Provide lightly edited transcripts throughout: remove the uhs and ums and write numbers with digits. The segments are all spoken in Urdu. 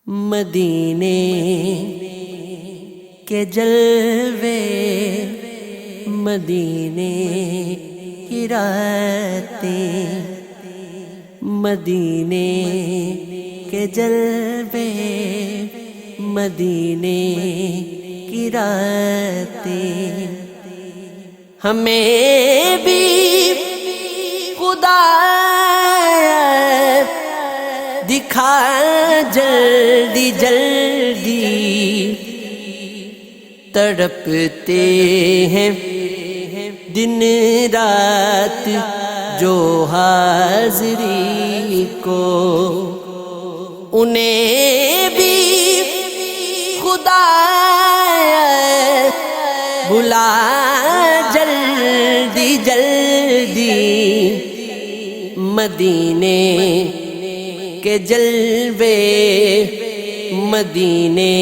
مدینے کے جلوے، مدینے کی راتیں، مدینے کے جلوے، مدینے کی راتیں، ہمیں بھی خدا دکھا جلدی جلدی، تڑپتے ہیں دن رات جو حاضری کو، انہیں بھی خدا بلا جلدی جلدی، مدینے کے جلوے، مدینے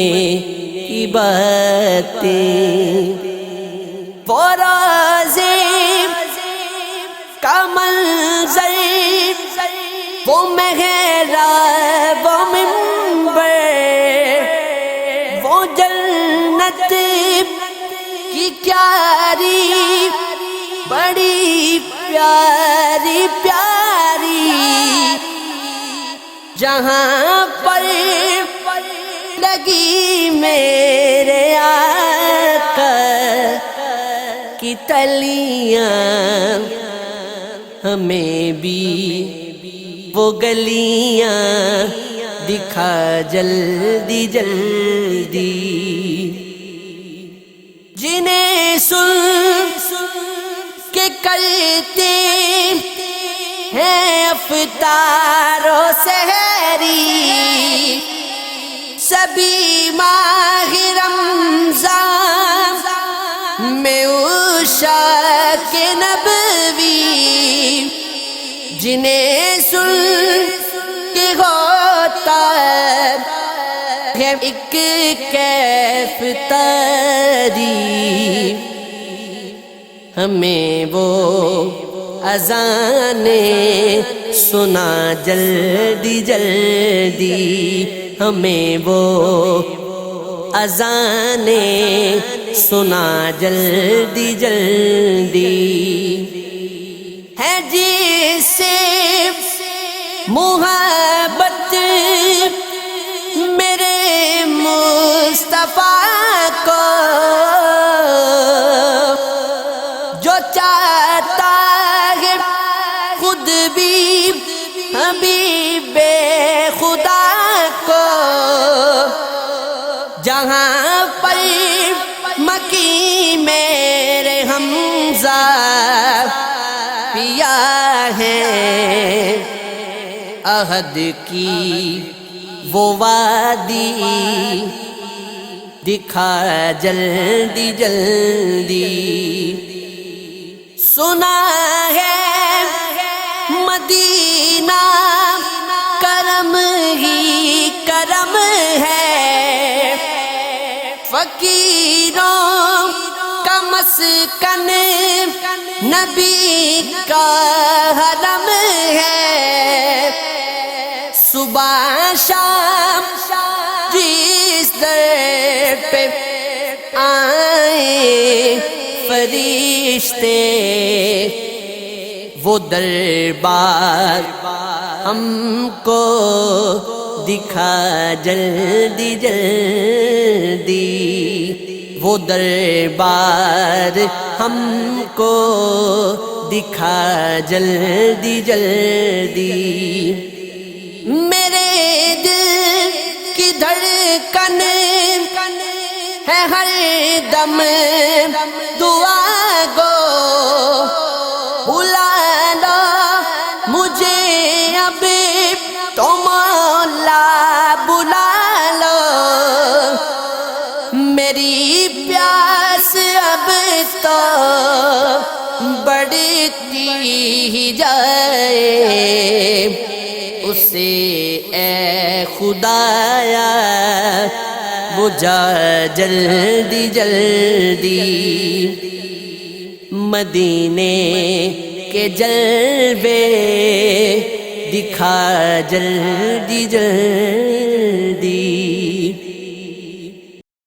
کی باتیں، وہ روضے کا منظر، وہ محراب و منبر، وہ جنت کی کیاری بڑی پیاری پیاری، جہاں پر لگی میرے آقا کی تلیاں، ہمیں بھی وہ گلیاں دکھا جلدی جلدی، جنہیں سن کے کرتے ہیں افطار و سحری، سبھی ماہ رمضان میں عشاق نبوی، جنہیں سن کے ہوتا ہے ایک کیف تاری، ہمیں وہ اذانیں سنا جلدی جلدی، ہمیں وہ اذانیں سنا جلدی جلدی، ہے جس سے محبت میرے مصطفیٰ کو، جو چاہتا ہے خود بھی حبیب خدا کو، جہاں پر مکی میرے حمزہ پیا ہے، عہد کی وہ وادی دکھا جلدی جلدی، سنا ہے مدینہ کرم ہی کرم ہے، فقیروں کا مسکن نبی کا حرم ہے، صبح شام جس در پہ آئے فرشتے، وہ دربار ہم کو دکھا جلدی جلدی، وہ دربار ہم کو دکھا جلدی جلدی، میرے دل کی دھڑکن ہے ہر دم دعا گو، بلا لو مجھے اب تو مولا بلا لو، میری پیاس اب تو بڑھتی ہی جائے، اسے اے خدایا بجھا جلدی جلدی، مدینے کے جلوے دکھا جلدی جلدی۔